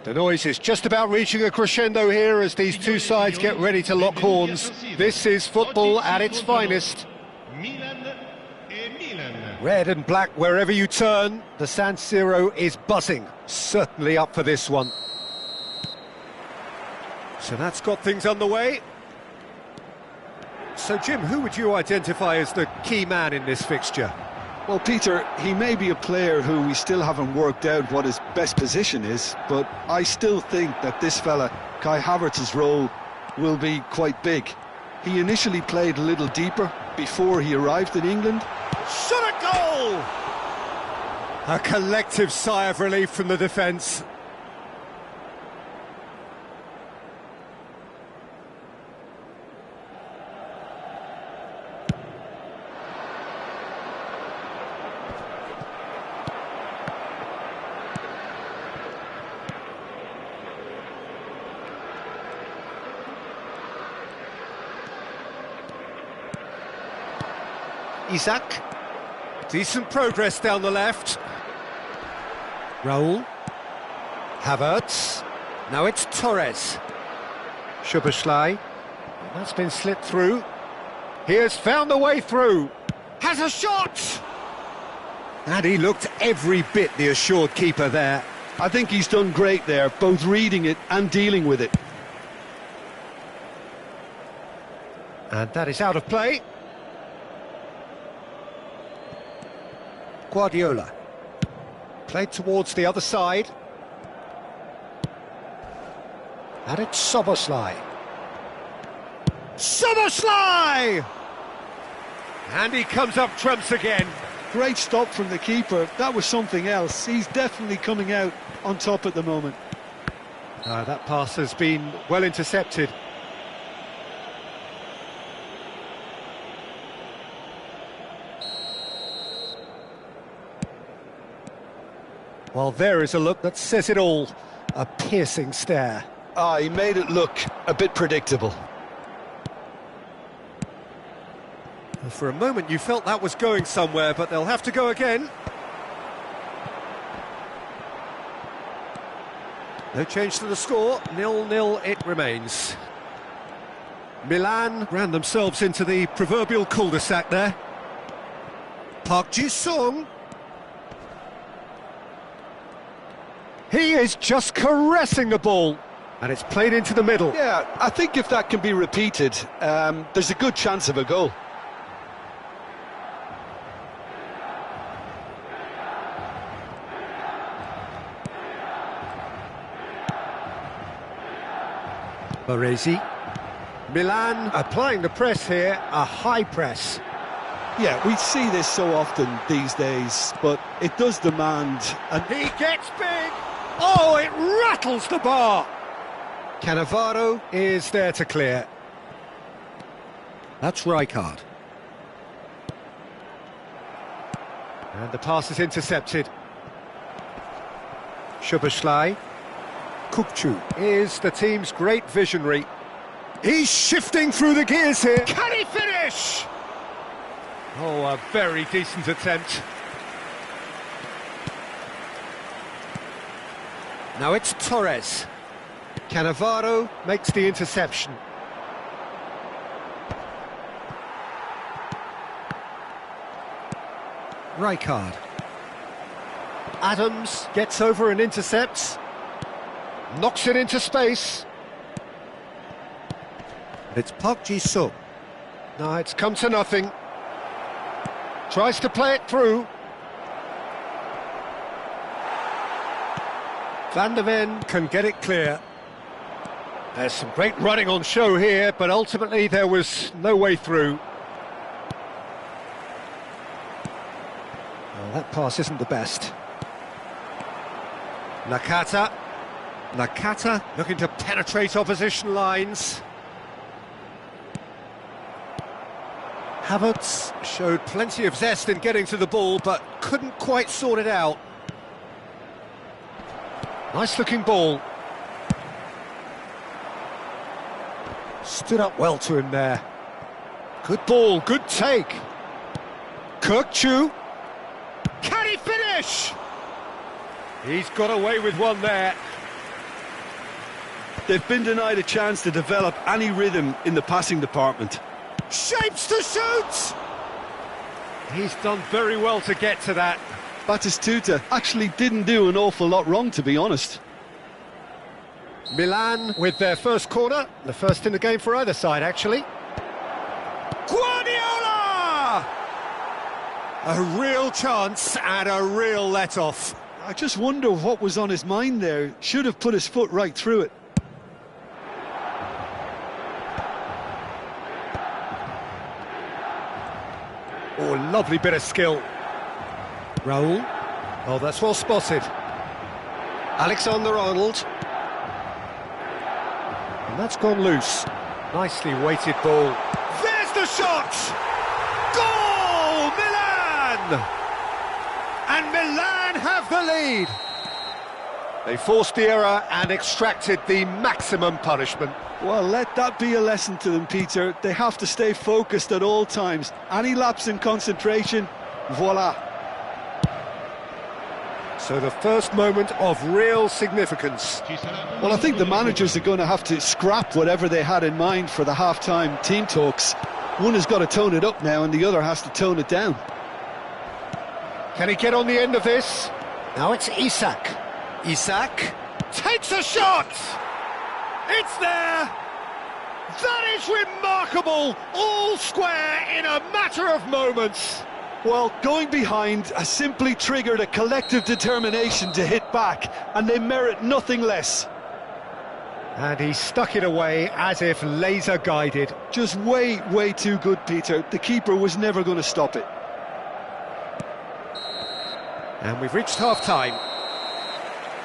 The noise is just about reaching a crescendo here as these two sides get ready to lock horns. This is football at its finest. Red and black wherever you turn, the San Siro is buzzing. Certainly up for this one. So that's got things underway. So Jim, who would you identify as the key man in this fixture? Well, Peter, he may be a player who we still haven't worked out what his best position is, but I still think that this fella, Kai Havertz's role, will be quite big. He initially played a little deeper before he arrived in England. Shot a goal! A collective sigh of relief from the defence. Isak. Decent progress down the left. Raul. Havertz. Now it's Torres. Szoboszlai. That's been slipped through. He has found a way through. Has a shot! And he looked every bit the assured keeper there. I think he's done great there, both reading it and dealing with it. And that is out of play. Guardiola. Played towards the other side. And it's Szoboszlai. Szoboszlai! And he comes up trumps again. Great stop from the keeper. That was something else. He's definitely coming out on top at the moment. That pass has been well intercepted. Well, there is a look that says it all. A piercing stare. He made it look a bit predictable. For a moment you felt that was going somewhere, but they'll have to go again. No change to the score, 0-0 it remains. Milan ran themselves into the proverbial cul-de-sac there. Park Ji-sung. He is just caressing the ball, and it's played into the middle. Yeah, I think if that can be repeated, there's a good chance of a goal. Baresi. Milan applying the press here, a high press. Yeah, we see this so often these days, but it does demand... He gets big! Oh, it rattles the bar! Cannavaro is there to clear. That's Rijkaard. And the pass is intercepted. Szoboszlai. Kukçu is the team's great visionary. He's shifting through the gears here. Can he finish? Oh, a very decent attempt. Now it's Torres. Cannavaro makes the interception. Rijkaard. Adams gets over and intercepts. Knocks it into space. It's Park Ji-sung. No, it's come to nothing. Tries to play it through. Van der Ven can get it clear. There's some great running on show here, but ultimately there was no way through. Well, that pass isn't the best. Nakata. Nakata looking to penetrate opposition lines. Havertz showed plenty of zest in getting to the ball, but couldn't quite sort it out. Nice looking ball. Stood up well to him there. Good ball, good take. Kukçu. Can he finish? He's got away with one there. They've been denied a chance to develop any rhythm in the passing department. Shapes to shoot! He's done very well to get to that. Batistuta actually didn't do an awful lot wrong, to be honest. Milan with their first corner, the first in the game for either side, actually. Guardiola! A real chance and a real let-off. I just wonder what was on his mind there. Should have put his foot right through it. Oh, lovely bit of skill. Raul. Oh, that's well spotted. Alexander-Arnold. And that's gone loose. Nicely weighted ball. There's the shot! Goal! Milan! And Milan have the lead. They forced the error and extracted the maximum punishment. Well, let that be a lesson to them, Peter. They have to stay focused at all times. Any lapse in concentration, voila. So the first moment of real significance. Well, I think the managers are going to have to scrap whatever they had in mind for the half-time team talks. One has got to tone it up now and the other has to tone it down. Can he get on the end of this? Now it's Isak. Isak takes a shot! It's there! That is remarkable! All square in a matter of moments. Well, going behind has simply triggered a collective determination to hit back, and they merit nothing less. And he stuck it away as if laser-guided. Just way, way too good, Peter. The keeper was never going to stop it. And we've reached half-time.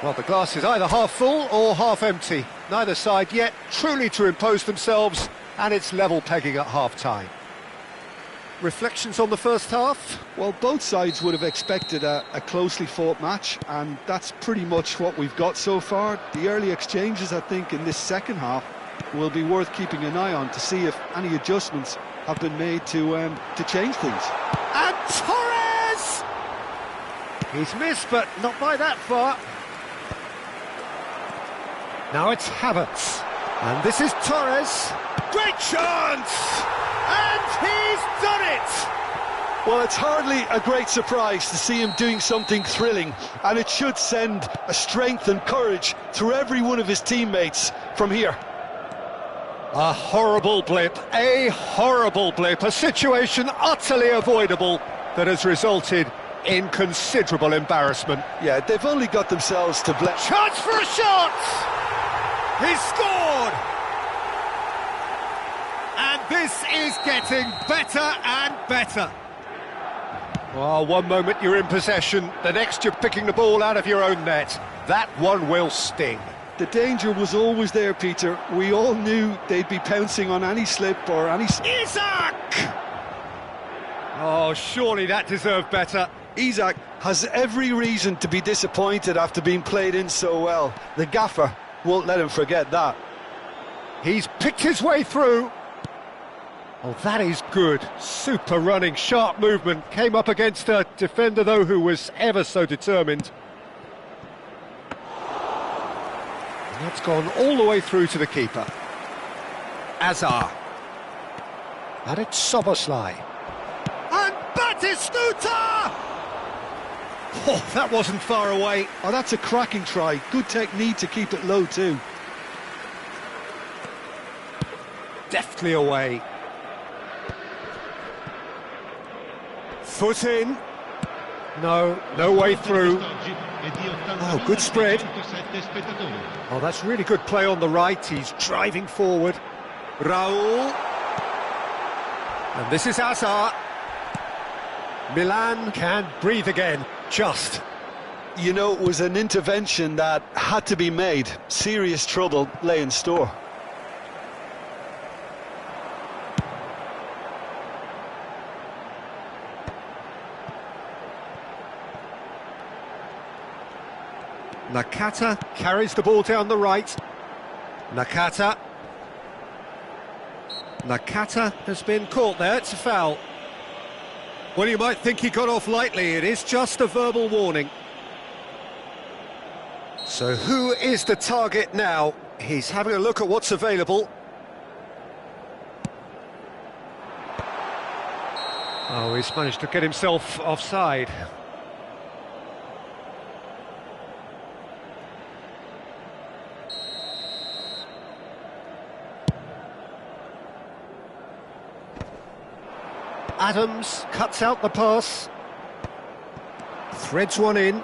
Well, the glass is either half full or half empty. Neither side yet truly to impose themselves, and it's level pegging at half-time. Reflections on the first half? Well, both sides would have expected a closely fought match, and that's pretty much what we've got so far. The early exchanges, I think, in this second half will be worth keeping an eye on to see if any adjustments have been made to change things. And Torres! He's missed, but not by that far. Now it's Havertz. And this is Torres. Great chance! And he's done it! Well, it's hardly a great surprise to see him doing something thrilling, and it should send a strength and courage through every one of his teammates from here. A horrible blip, a situation utterly avoidable that has resulted in considerable embarrassment. Yeah, they've only got themselves to blame. Chance for a shot! He's scored! And this is getting better and better. Well, one moment you're in possession, the next you're picking the ball out of your own net. That one will sting. The danger was always there, Peter. We all knew they'd be pouncing on any slip or any... Isak! Oh, surely that deserved better. Isak has every reason to be disappointed after being played in so well. The gaffer won't let him forget that. He's picked his way through. Oh, that is good. Super running, sharp movement. Came up against a defender, though, who was ever so determined. And that's gone all the way through to the keeper. Azar. And it's Soboslai. And Batistuta! Oh, that wasn't far away. Oh, that's a cracking try. Good technique to keep it low, too. Deftly away. Foot in. No way through. Oh, good spread. Oh, that's really good play on the right. He's driving forward. Raul. And this is Azar. Milan can breathe again. Just. You know, it was an intervention that had to be made. Serious trouble lay in store. Nakata carries the ball down the right. Nakata has been caught there, it's a foul. Well, you might think he got off lightly, it is just a verbal warning. So who is the target now? He's having a look at what's available. Oh, he's managed to get himself offside. Adams cuts out the pass. Threads one in.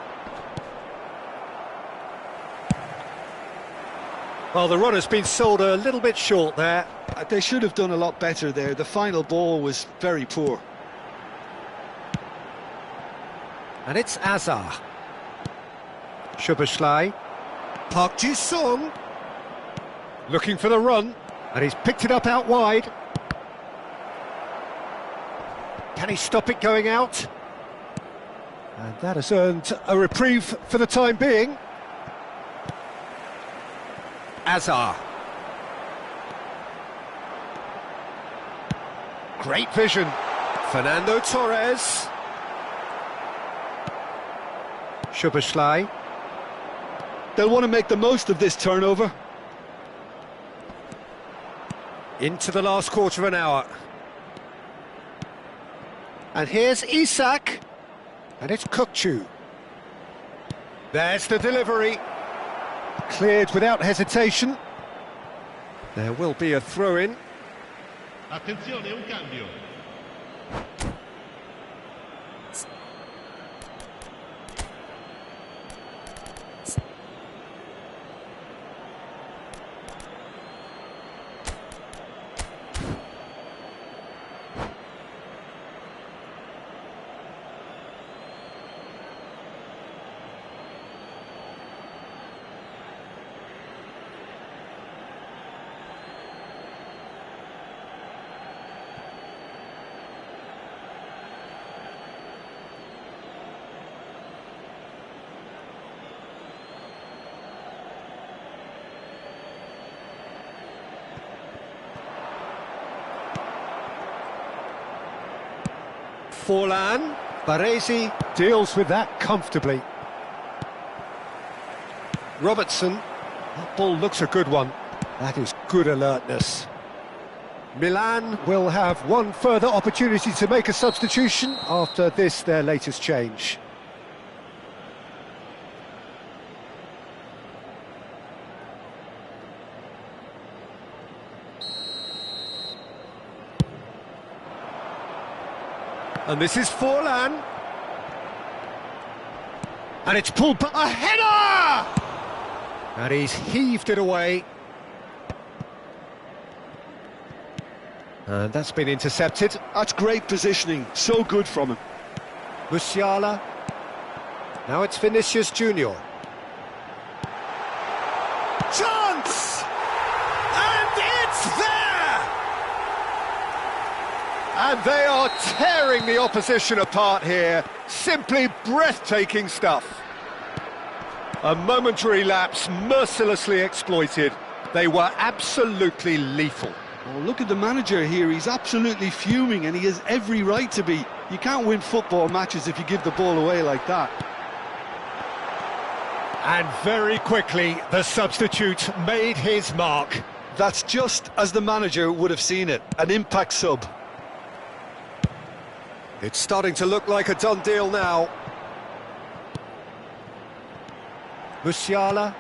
Well, the run has been sold a little bit short there. They should have done a lot better there. The final ball was very poor. And it's Azar. Szoboszlai. Park Ji-sung. Looking for the run. And he's picked it up out wide. Can he stop it going out? And that has earned a reprieve for the time being. Azar. Great vision. Fernando Torres. Szoboszlai. They'll want to make the most of this turnover. Into the last quarter of an hour. And here's Isak. And it's Kukçu. There's the delivery. Cleared without hesitation. There will be a throw-in. Attenzione, un cambio. Forlan. Baresi deals with that comfortably. Robertson. That ball looks a good one. That is good alertness. Milan will have one further opportunity to make a substitution after this, their latest change. And this is Forlan. And it's pulled back. A header! And he's heaved it away. And that's been intercepted. That's great positioning. So good from him. Musiala. Now it's Vinicius Junior. Chance! And it's there! And they are tearing the opposition apart here. Simply breathtaking stuff. A momentary lapse mercilessly exploited. They were absolutely lethal. Oh, look at the manager here. He's absolutely fuming, and he has every right to be. You can't win football matches if you give the ball away like that. And very quickly, the substitute made his mark. That's just as the manager would have seen it. An impact sub. It's starting to look like a done deal now. Musiala.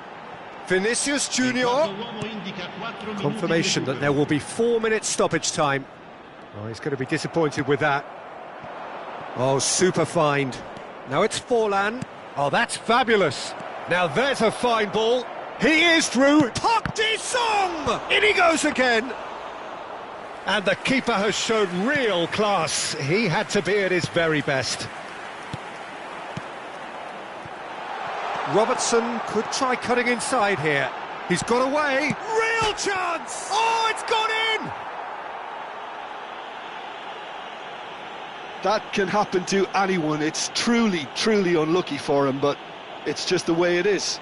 Vinicius Junior. Confirmation that there will be 4 minutes stoppage time. Oh, he's going to be disappointed with that. Oh, super find. Now it's Forlan. Oh, that's fabulous. Now there's a fine ball. He is through. Park Ji-sung! In he goes again. And the keeper has shown real class. He had to be at his very best. Robertson could try cutting inside here. He's got away. Real chance! Oh, it's gone in! That can happen to anyone. It's truly, truly unlucky for him, but it's just the way it is.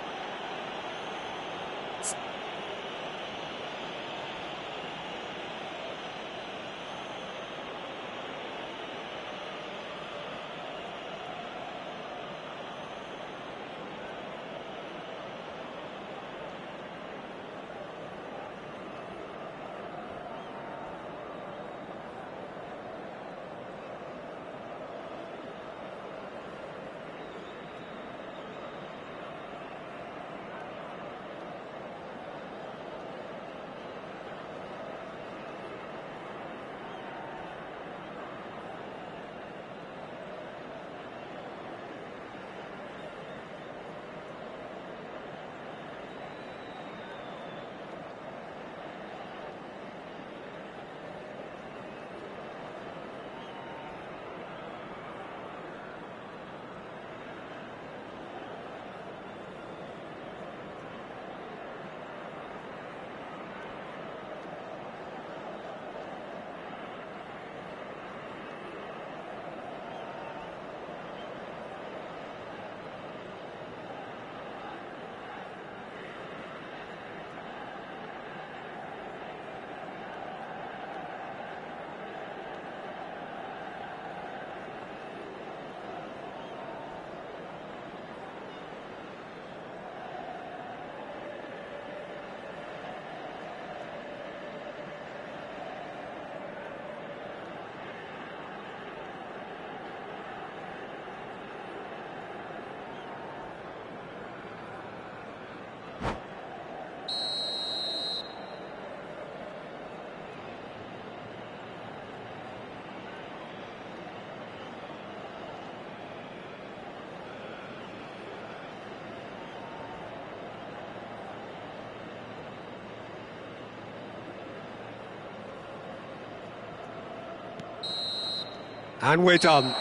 And we're done.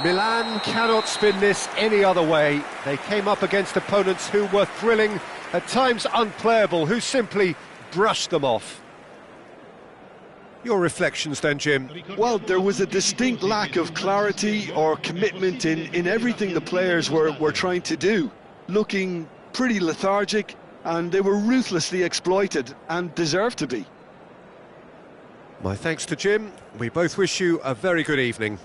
Milan cannot spin this any other way. They came up against opponents who were thrilling, at times unplayable, who simply brushed them off. Your reflections then, Jim? Well, there was a distinct lack of clarity or commitment in everything the players were trying to do. Looking pretty lethargic, and they were ruthlessly exploited and deserved to be. My thanks to Jim. We both wish you a very good evening.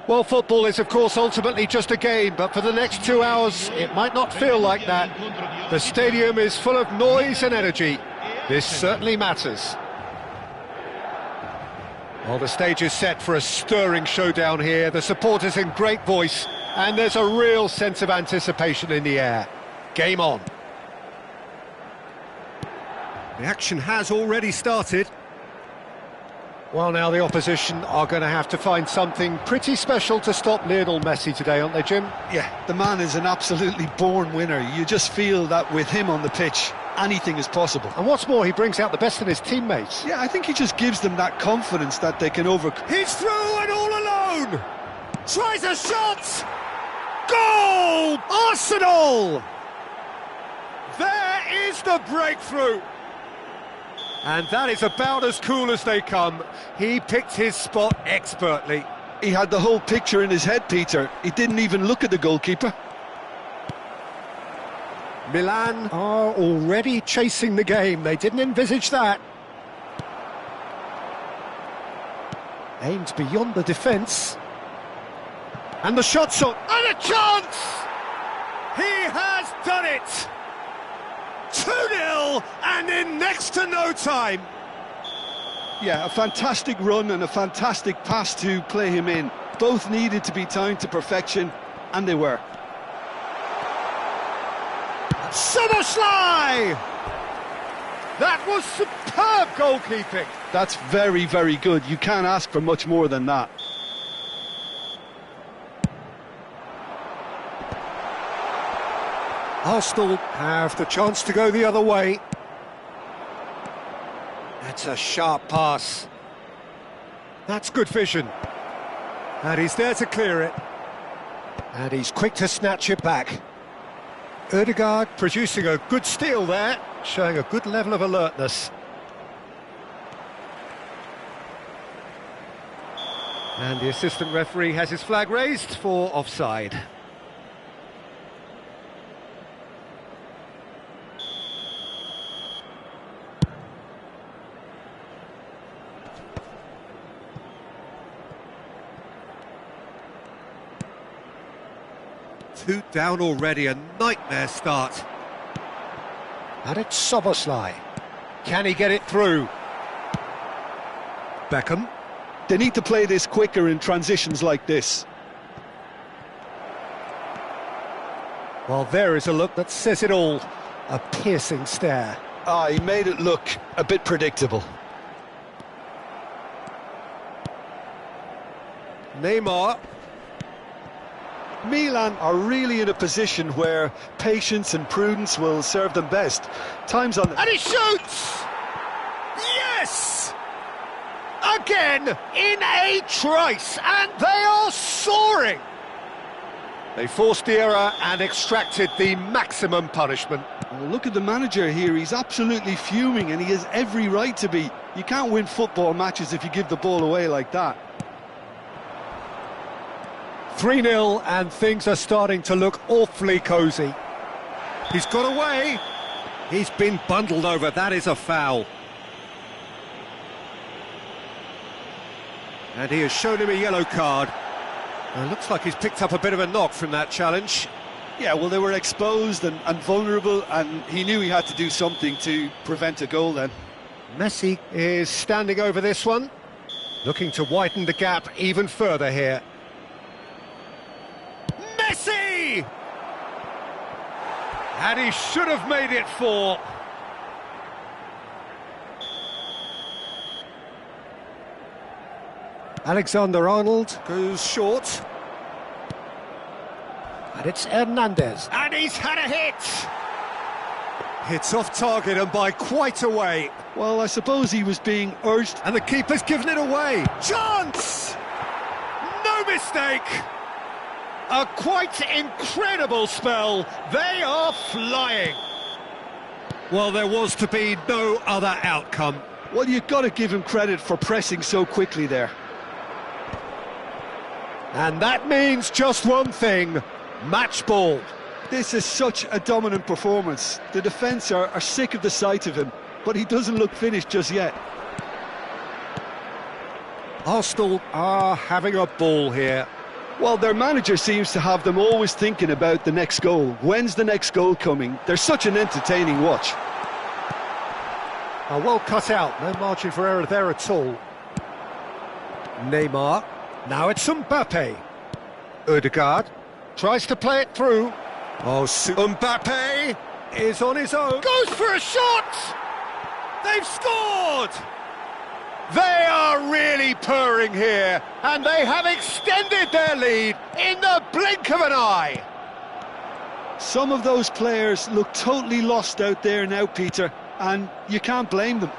Well, football is, of course, ultimately just a game, but for the next 2 hours, it might not feel like that. The stadium is full of noise and energy. This certainly matters. Well, the stage is set for a stirring showdown here. The supporters in great voice, and there's a real sense of anticipation in the air. Game on. The action has already started. Well, now the opposition are going to have to find something pretty special to stop Lionel Messi today, aren't they, Jim? Yeah, the man is an absolutely born winner. You just feel that with him on the pitch, anything is possible. And what's more, he brings out the best in his teammates. Yeah, I think he just gives them that confidence that they can overcome. He's through and all alone! Tries a shot! Goal! Arsenal! There is the breakthrough! And that is about as cool as they come. He picked his spot expertly. He had the whole picture in his head, Peter. He didn't even look at the goalkeeper. Milan are already chasing the game. They didn't envisage that. Aimed beyond the defence. And the shot's on. And a chance! He has done it! 2-0 and in next to no time. Yeah, a fantastic run and a fantastic pass to play him in. Both needed to be timed to perfection, and they were. Soboslai! That was superb goalkeeping. That's very, very good. You can't ask for much more than that. Arsenal have the chance to go the other way. That's a sharp pass. That's good vision. And he's there to clear it. And he's quick to snatch it back. Ødegaard producing a good steal there, showing a good level of alertness. And the assistant referee has his flag raised for offside. Two down already, a nightmare start. And it's Soboslai. Can he get it through? Beckham. They need to play this quicker in transitions like this. Well, there is a look that says it all. A piercing stare. Ah, he made it look a bit predictable. Neymar. Milan are really in a position where patience and prudence will serve them best. Time's on... And he shoots! Yes! Again, in a trice, and they are soaring! They forced the error and extracted the maximum punishment. Well, look at the manager here. He's absolutely fuming, and he has every right to be. You can't win football matches if you give the ball away like that. 3-0 and things are starting to look awfully cosy. He's got away. He's been bundled over. That is a foul. And he has shown him a yellow card. It looks like he's picked up a bit of a knock from that challenge. Yeah, well, they were exposed and vulnerable, and he knew he had to do something to prevent a goal then. Messi is standing over this one, looking to widen the gap even further here. Messi! And he should have made it 4. Alexander-Arnold goes short. And it's Hernandez. And he's had a hit! Hits off target and by quite a way. Well, I suppose he was being urged. And the keeper's given it away. Chance! No mistake! A quite incredible spell. They are flying. Well, there was to be no other outcome. Well, you've got to give him credit for pressing so quickly there. And that means just one thing, match ball. This is such a dominant performance. The defence are sick of the sight of him, but he doesn't look finished just yet. Arsenal are having a ball here. Well, their manager seems to have them always thinking about the next goal. When's the next goal coming? They're such an entertaining watch. Well cut out, no margin for error there at all. Neymar, now it's Mbappe. Odegaard tries to play it through. Mbappe is on his own. Goes for a shot! They've scored! They are really purring here, and they have extended their lead in the blink of an eye. Some of those players look totally lost out there now, Peter, and you can't blame them.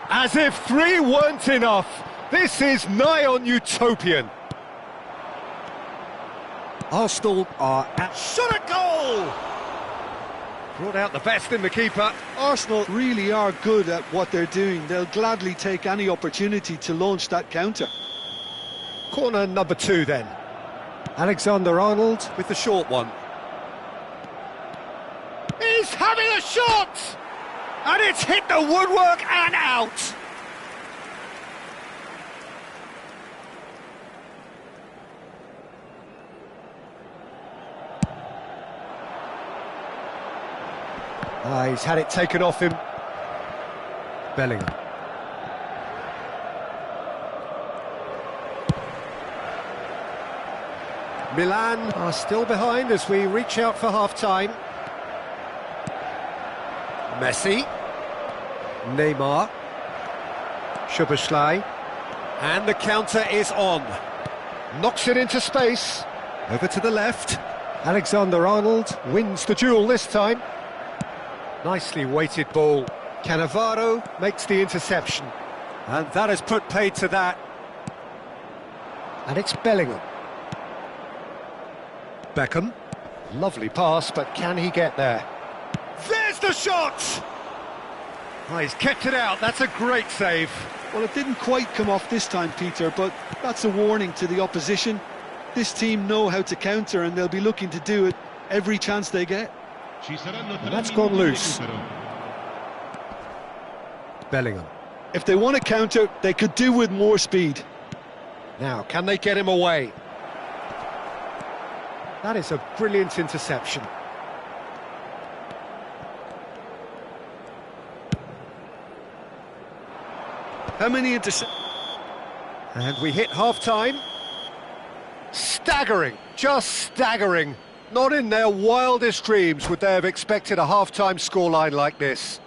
As if 3 weren't enough, this is nigh on utopian. Arsenal are at shot at goal! Brought out the best in the keeper. Arsenal really are good at what they're doing. They'll gladly take any opportunity to launch that counter. Corner number 2 then. Alexander-Arnold with the short one. He's having a shot! And it's hit the woodwork and out! He's had it taken off him. Bellingham. Milan are still behind as we reach out for half-time. Messi. Neymar. Szoboszlai. And the counter is on. Knocks it into space. Over to the left. Alexander-Arnold wins the duel this time. Nicely weighted ball. Cannavaro makes the interception. And that has put paid to that. And it's Bellingham. Beckham. Lovely pass, but can he get there? There's the shot! Oh, he's kept it out. That's a great save. Well, it didn't quite come off this time, Peter, but that's a warning to the opposition. This team know how to counter, and they'll be looking to do it every chance they get. And that's gone loose. Bellingham. If they want to counter, they could do with more speed. Now, can they get him away? That is a brilliant interception. How many interceptions? And we hit half-time. Staggering, just staggering. Not in their wildest dreams would they have expected a half-time scoreline like this.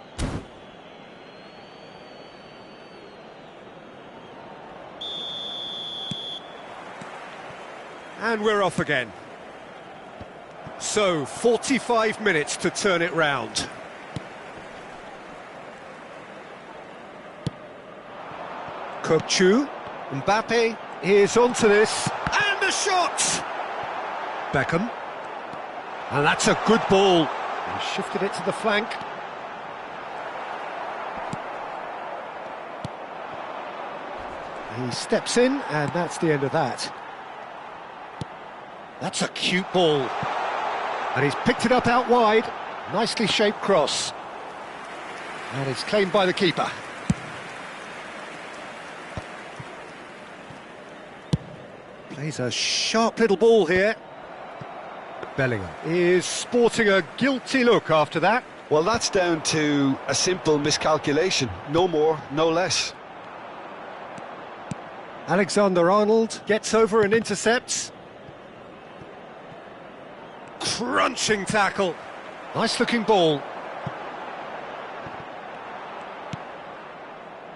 And we're off again. So, 45 minutes to turn it round. Kokchu, Mbappe is onto this, and the shot! Beckham. And that's a good ball. He shifted it to the flank. He steps in, and that's the end of that. That's a cute ball. And he's picked it up out wide. Nicely shaped cross. And it's claimed by the keeper. Plays a sharp little ball here. Bellingham is sporting a guilty look after that. Well, that's down to a simple miscalculation. No more, no less. Alexander-Arnold gets over and intercepts. Crunching tackle. Nice looking ball.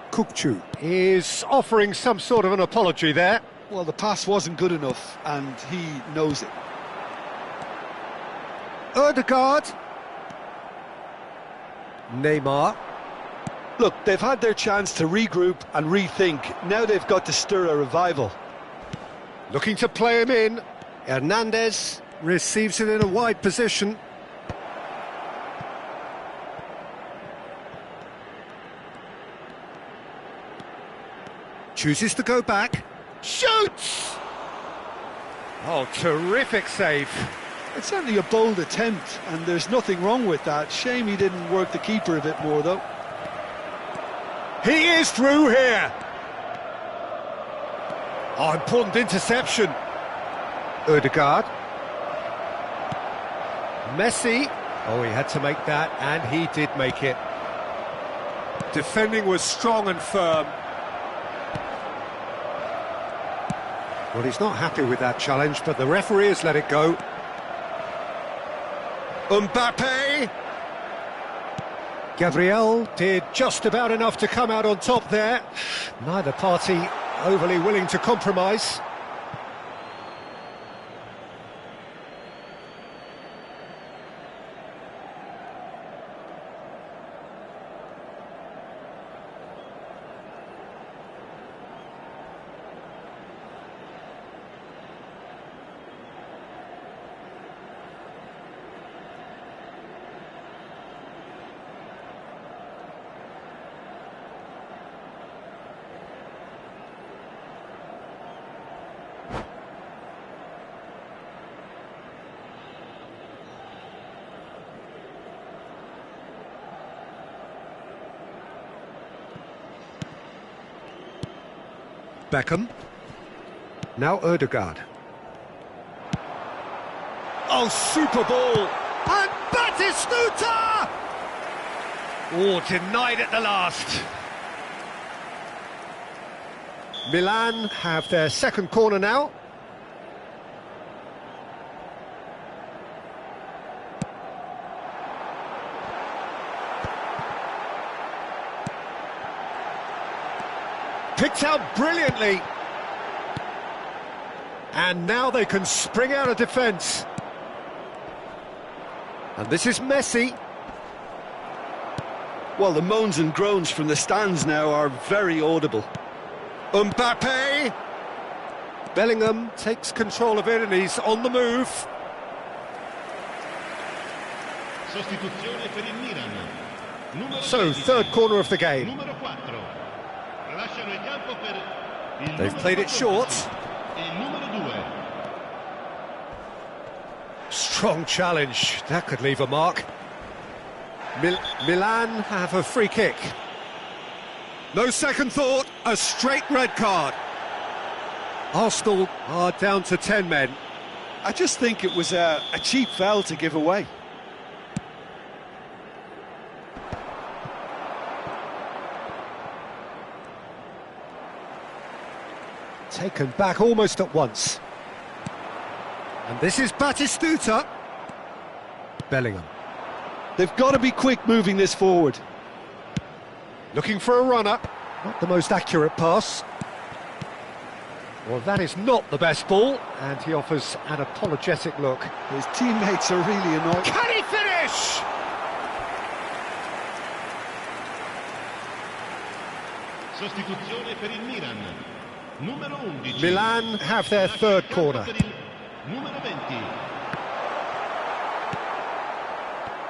Kokchu is offering some sort of an apology there. Well, the pass wasn't good enough, and he knows it. Odegaard. Neymar. Look, they've had their chance to regroup and rethink. Now they've got to stir a revival. Looking to play him in. Hernandez receives it in a wide position. Chooses to go back. Shoots! Oh, terrific save. It's certainly a bold attempt, and there's nothing wrong with that. Shame he didn't work the keeper a bit more, though. He is through here. Oh, important interception. Ødegaard. Messi. Oh, he had to make that, and he did make it. Defending was strong and firm. Well, he's not happy with that challenge, but the referee has let it go. Mbappe! Gabriel did just about enough to come out on top there. Neither party overly willing to compromise. Beckham. Now Ødegaard. Oh, super ball! And Batistuta! Oh, denied at the last. Milan have their second corner now. Picked out brilliantly. And now they can spring out of defence. And this is Messi. Well, the moans and groans from the stands now are very audible. Mbappe! Bellingham takes control of it and he's on the move. Sostituzione per il Milan. Numero So, 16. third corner of the game. Numero 4. Lasciano il campo per il They've numero played it 14. short. Il numero 2. Strong challenge, that could leave a mark. Milan have a free kick. No second thought, a straight red card. Arsenal are down to 10 men. I just think it was a cheap foul to give away. Taken back almost at once. And this is Batistuta. Bellingham. They've got to be quick moving this forward. Looking for a runner. Not the most accurate pass. Well, that is not the best ball. And he offers an apologetic look. His teammates are really annoyed. Can he finish? Sostituzione per il Milan. Numero 11. Milan have their third corner. Per il numero 20.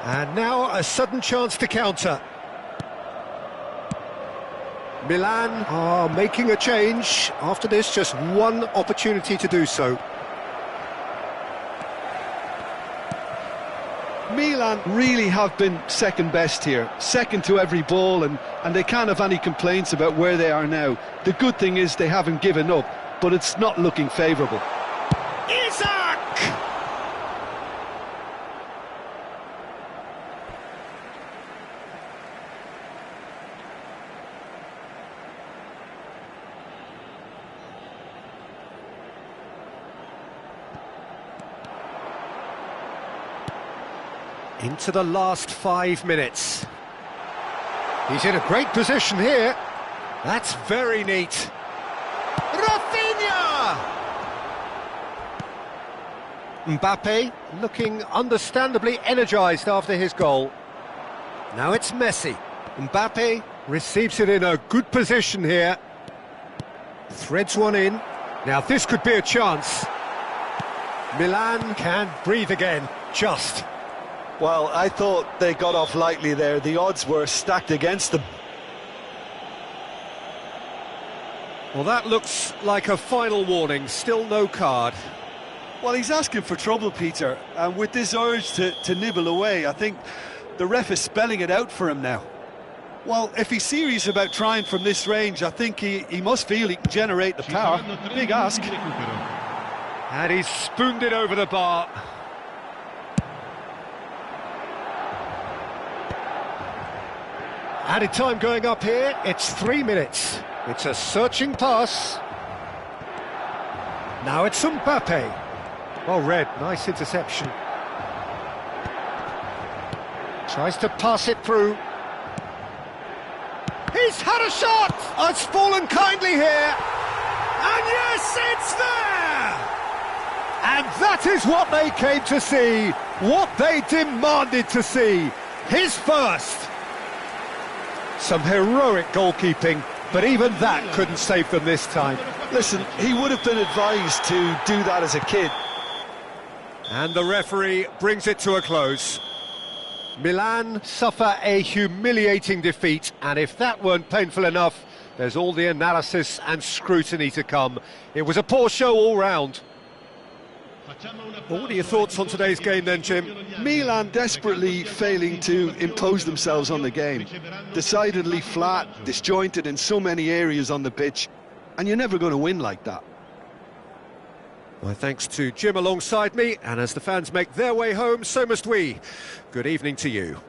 And now a sudden chance to counter. Milan are making a change. After this, just one opportunity to do so. Milan really have been second best here, second to every ball, and they can't have any complaints about where they are now. The good thing is they haven't given up, but it's not looking favourable. Isaac! Into the last 5 minutes. He's in a great position here. That's very neat. Rafinha! Mbappe looking understandably energised after his goal. Now it's Messi. Mbappe receives it in a good position here. Threads one in. Now this could be a chance. Milan can breathe again, just. Well, I thought they got off lightly there. The odds were stacked against them. Well, that looks like a final warning. Still no card. Well, he's asking for trouble, Peter, and with this urge to nibble away, I think the ref is spelling it out for him now. Well, if he's serious about trying from this range, I think he must feel he can generate the power. Big ask. And he's spooned it over the bar. Added time going up here, it's 3 minutes. It's a searching pass. Now it's Mbappe. Well read, nice interception. Tries to pass it through. He's had a shot! Oh, it's fallen kindly here. And yes, it's there! And that is what they came to see, what they demanded to see. His first. Some heroic goalkeeping, but even that couldn't save them this time. Listen, he would have been advised to do that as a kid. And the referee brings it to a close. Milan suffer a humiliating defeat, and if that weren't painful enough, there's all the analysis and scrutiny to come. It was a poor show all round. Well, what are your thoughts on today's game then, Jim? Milan desperately failing to impose themselves on the game. Decidedly flat, disjointed in so many areas on the pitch, and you're never going to win like that. My thanks to Jim alongside me, and as the fans make their way home, so must we. Good evening to you.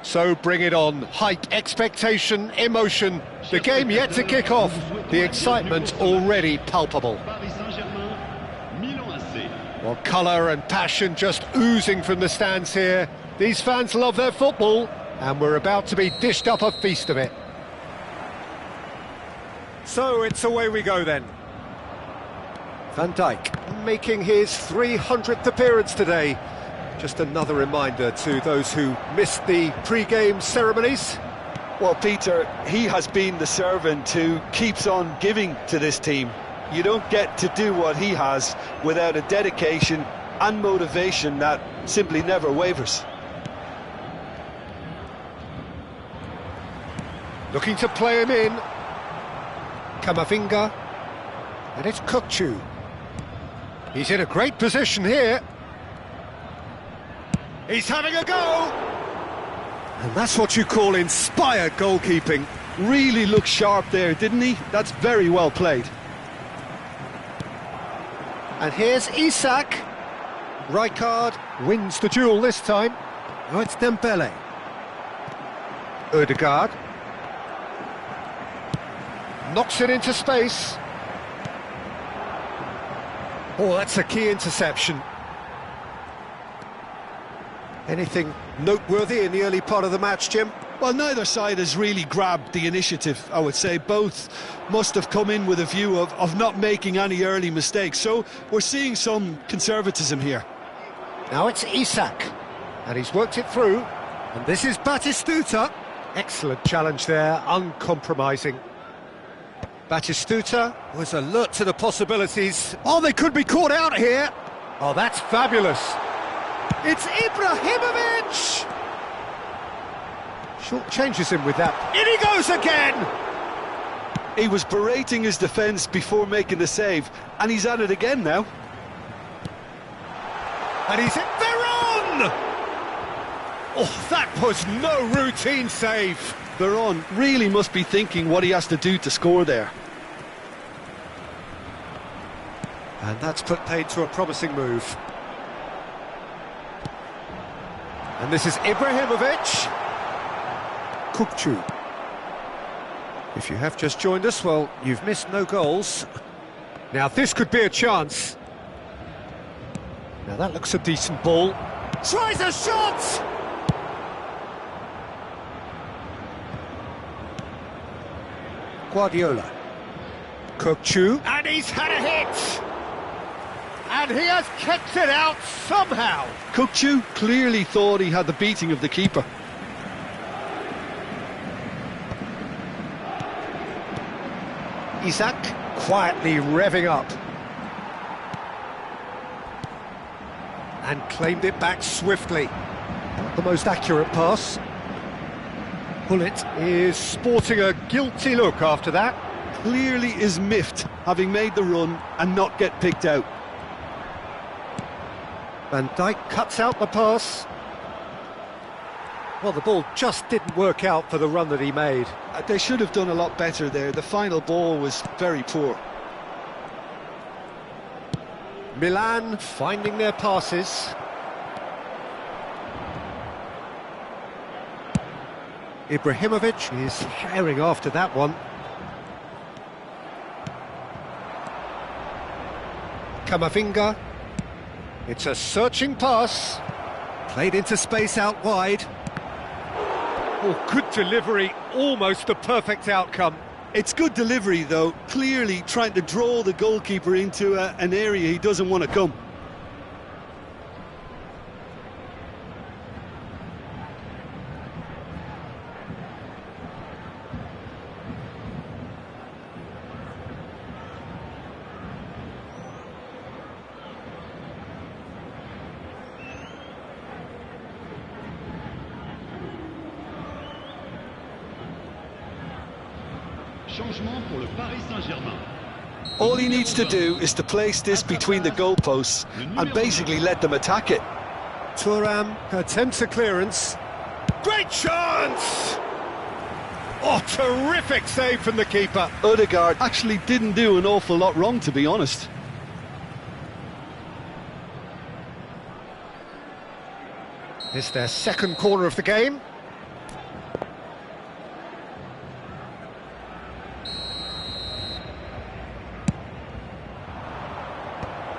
So bring it on. Hype, expectation, emotion. The game yet to kick off. The excitement already palpable. Paris Saint-Germain, Milan AC. Well, colour and passion just oozing from the stands here. These fans love their football, and we're about to be dished up a feast of it. So it's away we go then. Van Dijk making his 300th appearance today. Just another reminder to those who missed the pre-game ceremonies. Well, Peter, he has been the servant who keeps on giving to this team. You don't get to do what he has without a dedication and motivation that simply never wavers. Looking to play him in. Camavinga. And it's Kukçu. He's in a great position here. He's having a go! And that's what you call inspired goalkeeping. Really looked sharp there, didn't he? That's very well played. And here's Isak. Rijkaard wins the duel this time. Oh, it's Dembele. Ødegaard. Knocks it into space. Oh, that's a key interception. Anything noteworthy in the early part of the match, Jim? Well, neither side has really grabbed the initiative, I would say. Both must have come in with a view of not making any early mistakes. So we're seeing some conservatism here. Now it's Isak. And he's worked it through. And this is Batistuta. Excellent challenge there, uncompromising. Batistuta was alert to the possibilities. Oh, they could be caught out here. Oh, that's fabulous. It's Ibrahimovic! Short changes him with that. In he goes again! He was berating his defence before making the save, and he's at it again now. And he's hit Veron! Oh, that was no routine save. Veron really must be thinking what he has to do to score there. And that's put paid to a promising move. And this is Ibrahimovic. Kukçu. If you have just joined us, well, you've missed no goals. Now this could be a chance. Now that looks a decent ball. Tries a shot! Guardiola. Kukçu. And he's had a hit! And he has kept it out somehow. Kukçu clearly thought he had the beating of the keeper. Isak quietly revving up. And claimed it back swiftly. Not the most accurate pass. Bullet is sporting a guilty look after that. Clearly is miffed, having made the run and not get picked out. Van Dijk cuts out the pass. Well, the ball just didn't work out for the run that he made. They should have done a lot better there. The final ball was very poor. Milan finding their passes. Ibrahimovic is herring after that one. Camavinga. It's a searching pass. Played into space out wide. Oh, good delivery. Almost the perfect outcome. It's good delivery, though. Clearly trying to draw the goalkeeper into an area he doesn't want to come. Changement pour le Paris Saint-Germain. All he needs to do is to place this between the goalposts and basically let them attack it. Thuram attempts a clearance. Great chance! Oh, terrific save from the keeper. Ødegaard actually didn't do an awful lot wrong, to be honest. It's their second corner of the game.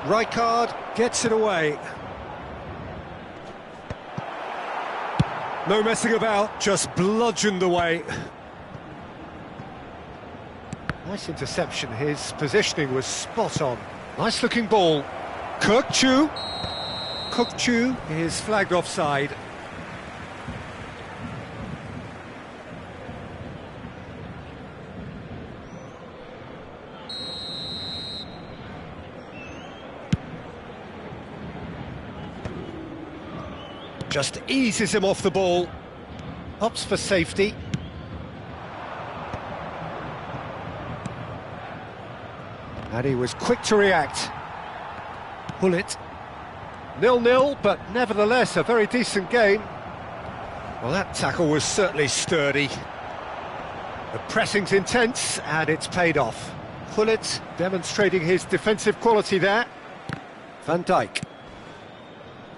Rijkaard gets it away. No messing about, just bludgeoned away. Nice interception, his positioning was spot on. Nice looking ball. Kirkchu is flagged offside. Just eases him off the ball. Opts for safety. And he was quick to react. Pull it. 0-0, but nevertheless a very decent game. Well, that tackle was certainly sturdy. The pressing's intense, and it's paid off. Pull it, demonstrating his defensive quality there. Van Dijk.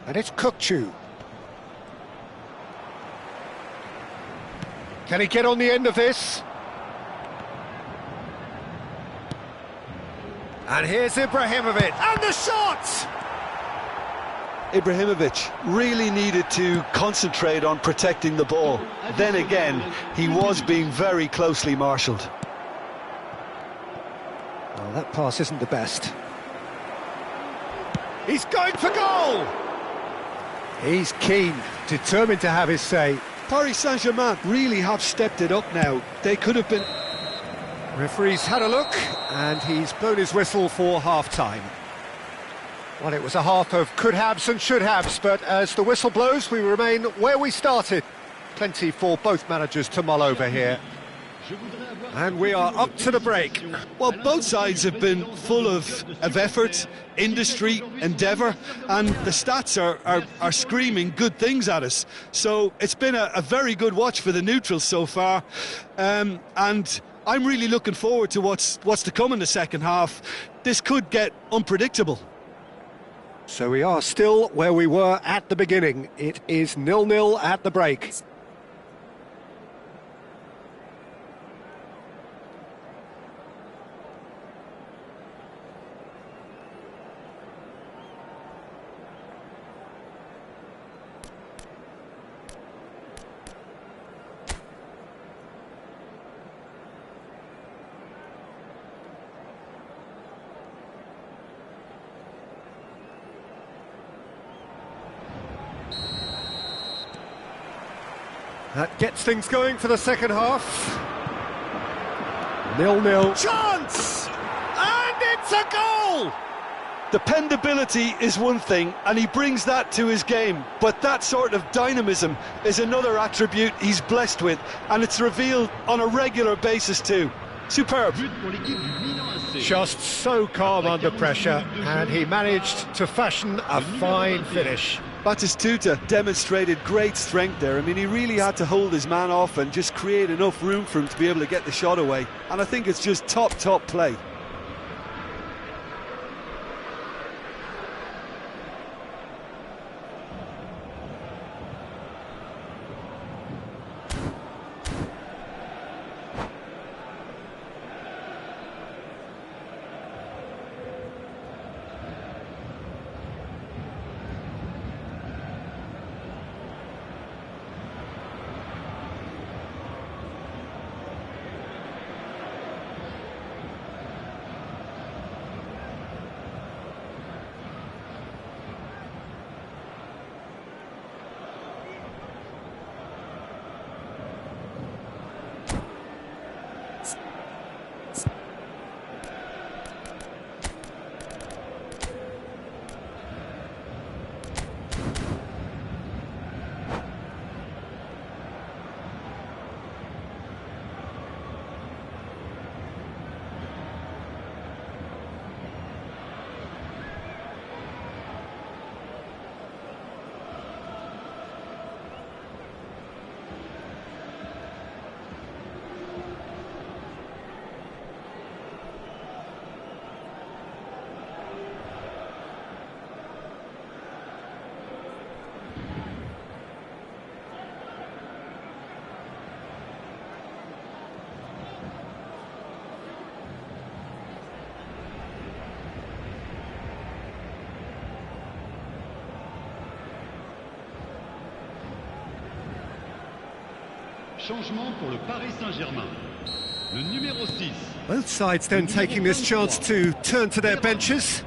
And it's Kirkchu. Can he get on the end of this? And here's Ibrahimovic, and the shot! Ibrahimovic really needed to concentrate on protecting the ball. Then again, he was being very closely marshalled. Well, that pass isn't the best. He's going for goal! He's keen, determined to have his say. Paris Saint-Germain really have stepped it up now. They could have been... Referee's had a look, and he's blown his whistle for half-time. Well, it was a half of could-haves and should-haves, but as the whistle blows, we remain where we started. Plenty for both managers to mull over here. And we are up to the break. Well, both sides have been full of effort, industry, endeavour, and the stats are screaming good things at us. So it's been a very good watch for the neutrals so far, and I'm really looking forward to what's to come in the second half. This could get unpredictable. So we are still where we were at the beginning. It is 0-0 at the break. That gets things going for the second half. 0-0. Chance! And it's a goal! Dependability is one thing, and he brings that to his game, but that sort of dynamism is another attribute he's blessed with, and it's revealed on a regular basis too. Superb. Just so calm under pressure, and he managed to fashion a fine finish. Batistuta demonstrated great strength there. I mean, he really had to hold his man off and just create enough room for him to be able to get the shot away. And I think it's just top play. Changement pour le Paris Saint-Germain. Le numéro 6. Both sides then taking this chance to turn to their benches.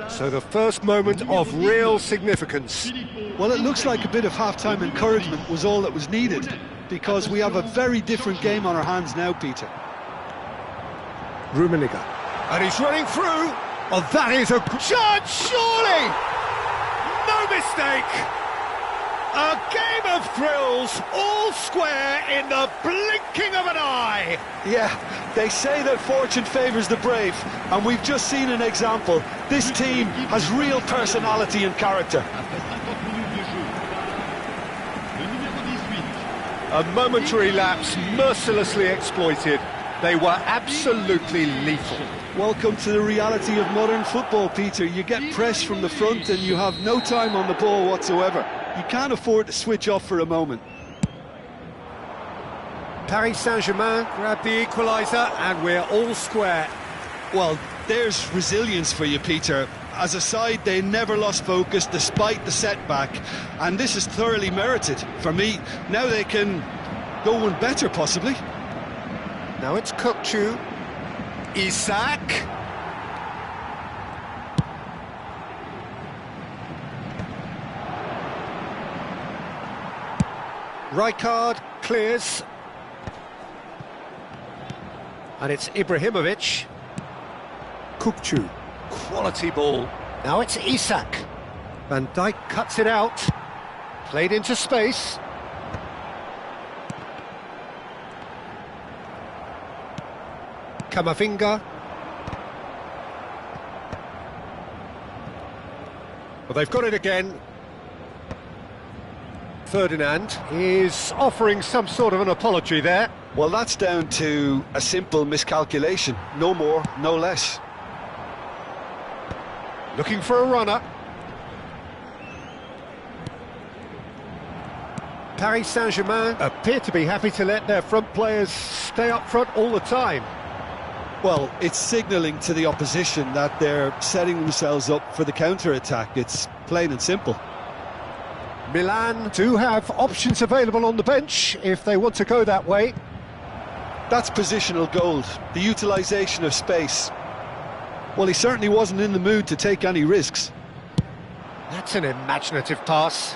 So the first moment of real significance. Well, it looks like a bit of half-time encouragement was all that was needed, because we have a very different game on our hands now, Peter. Rummenigge. And he's running through. Oh, that is a chance, surely! No mistake! A game of thrills, all square in the blinking of an eye! Yeah, they say that fortune favours the brave, and we've just seen an example. This team has real personality and character. Après 50 minutes de jeu. Le numéro 18. A momentary lapse mercilessly exploited. They were absolutely lethal. Welcome to the reality of modern football, Peter. You get pressed from the front and you have no time on the ball whatsoever. You can't afford to switch off for a moment. Paris Saint-Germain grabbed the equaliser and we're all square. Well, there's resilience for you, Peter. As a side, they never lost focus despite the setback, and this is thoroughly merited. For me, now they can go one better, possibly. Now it's Kukçu. Isak. Rijkaard clears. And it's Ibrahimovic. Kukçu. Quality ball. Now it's Isak. Van Dijk cuts it out. Played into space. Camavinga. Well, they've got it again. Ferdinand is offering some sort of an apology there. Well, that's down to a simple miscalculation. No more, no less. Looking for a runner. Paris Saint-Germain appear to be happy to let their front players stay up front all the time. Well, it's signalling to the opposition that they're setting themselves up for the counter-attack. It's plain and simple. Milan do have options available on the bench if they want to go that way. That's positional gold, the utilisation of space. Well, he certainly wasn't in the mood to take any risks. That's an imaginative pass.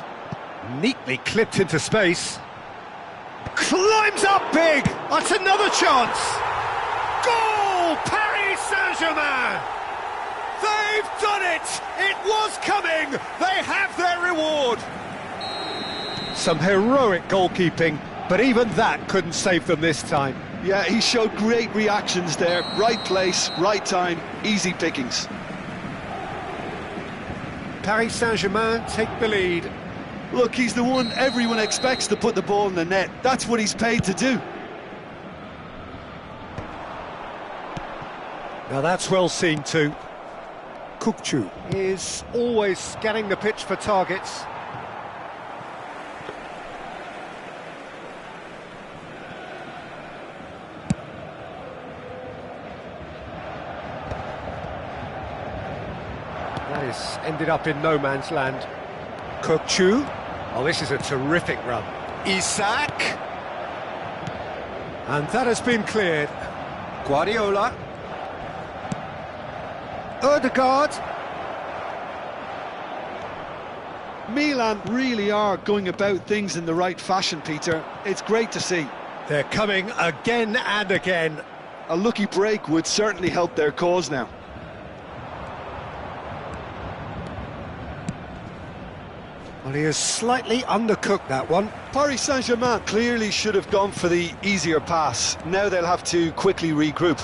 Neatly clipped into space. Climbs up big! That's another chance! Goal! Paris Saint-Germain! They've done it! It was coming! They have their reward! Some heroic goalkeeping, but even that couldn't save them this time. Yeah, he showed great reactions there. Right place, right time, easy pickings. Paris Saint-Germain take the lead. Look, he's the one everyone expects to put the ball in the net. That's what he's paid to do. Now that's well seen too. Kukçu is always scanning the pitch for targets. That is ended up in no man's land. Kukçu. Oh, this is a terrific run. Isak. And that has been cleared. Guardiola. Ødegaard. Milan really are going about things in the right fashion, Peter. It's great to see. They're coming again and again. A lucky break would certainly help their cause now. Well, he has slightly undercooked that one. Paris Saint-Germain clearly should have gone for the easier pass. Now they'll have to quickly regroup.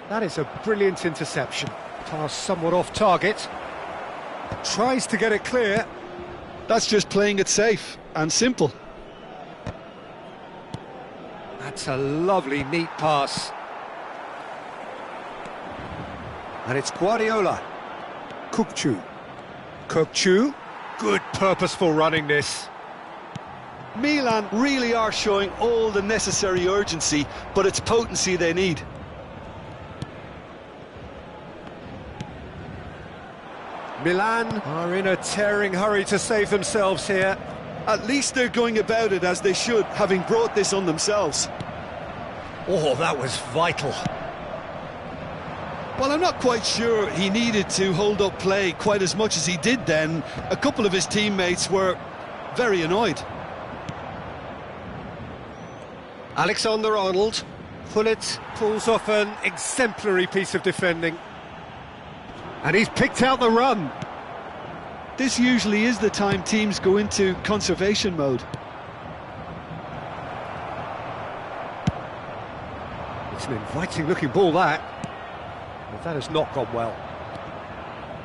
That is a brilliant interception. Pass somewhat off target. Tries to get it clear. That's just playing it safe and simple. That's a lovely, neat pass. And it's Guardiola. Kukçu. Kukçu. Good purposeful running this. Milan really are showing all the necessary urgency, but it's potency they need. Milan are in a tearing hurry to save themselves here. At least they're going about it as they should, having brought this on themselves. Oh, that was vital. Well, I'm not quite sure he needed to hold up play quite as much as he did then. A couple of his teammates were very annoyed. Alexander-Arnold. Pullet pulls off an exemplary piece of defending. And he's picked out the run. This usually is the time teams go into conservation mode. It's an inviting-looking ball, that. But that has not gone well.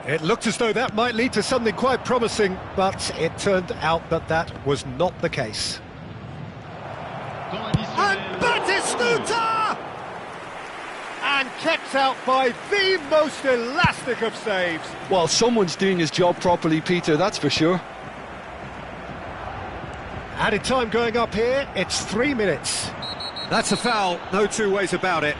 It looked as though that might lead to something quite promising, but it turned out that that was not the case. And Batistuta! And kept out by the most elastic of saves. Well, someone's doing his job properly, Peter, that's for sure. Added time going up here, it's 3 minutes. That's a foul, no two ways about it.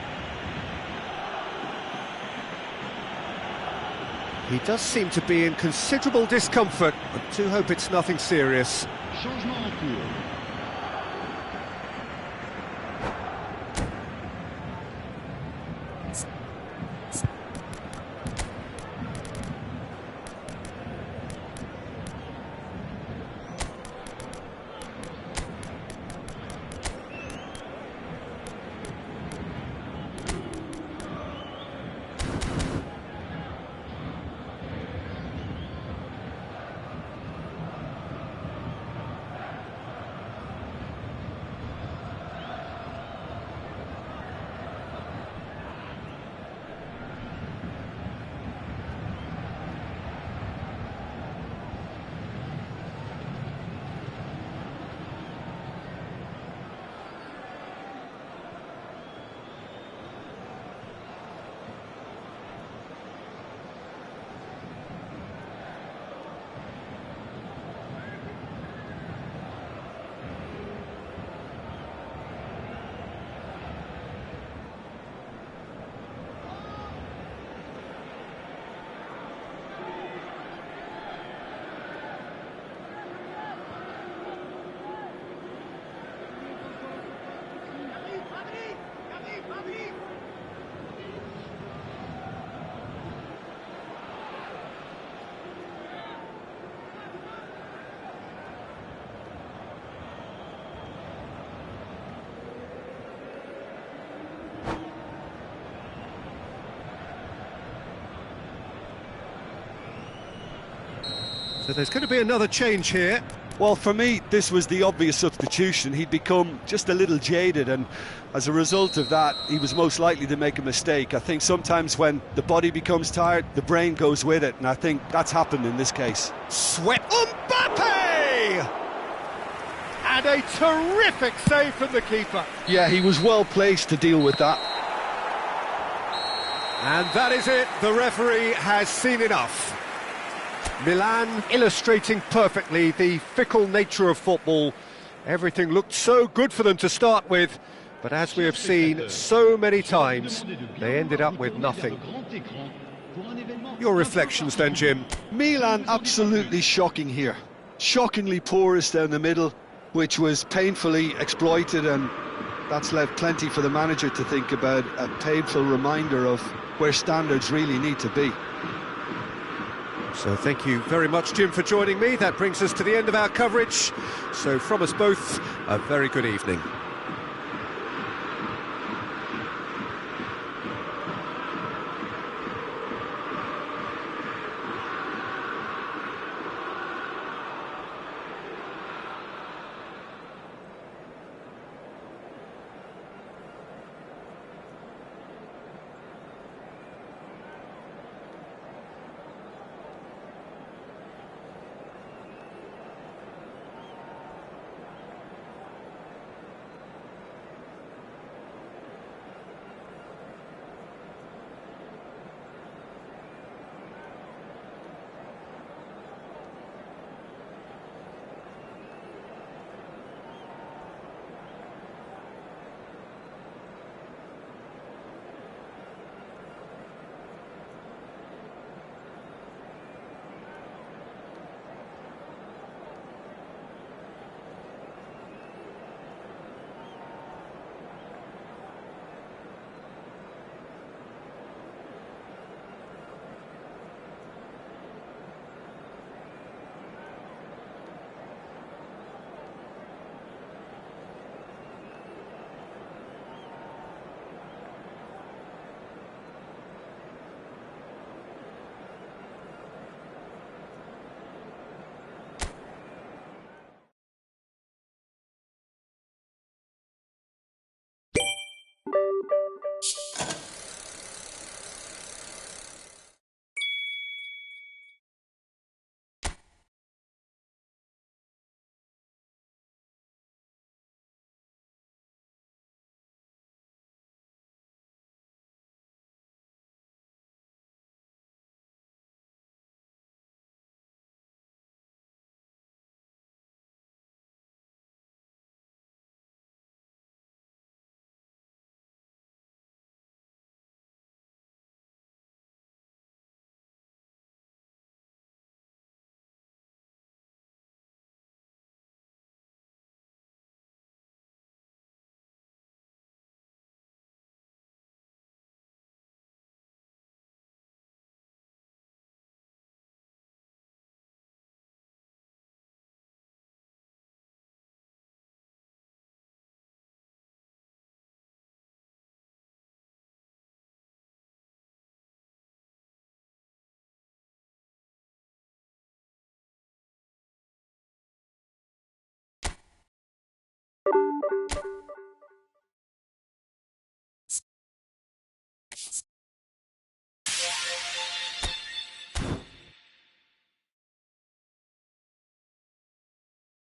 He does seem to be in considerable discomfort. I do hope it's nothing serious. Changement en cours. So there's going to be another change here. Well, for me, this was the obvious substitution. He'd become just a little jaded, and as a result of that, he was most likely to make a mistake. I think sometimes when the body becomes tired, the brain goes with it, and I think that's happened in this case. Sweat Mbappe! And a terrific save from the keeper. Yeah, he was well placed to deal with that. And that is it. The referee has seen enough. Milan illustrating perfectly the fickle nature of football. Everything looked so good for them to start with, but as we have seen so many times, they ended up with nothing. Your reflections then, Jim? Milan absolutely shocking here. Shockingly porous down the middle, which was painfully exploited, and that's left plenty for the manager to think about. A painful reminder of where standards really need to be. So thank you very much, Jim, for joining me. That brings us to the end of our coverage. So from us both, a very good evening.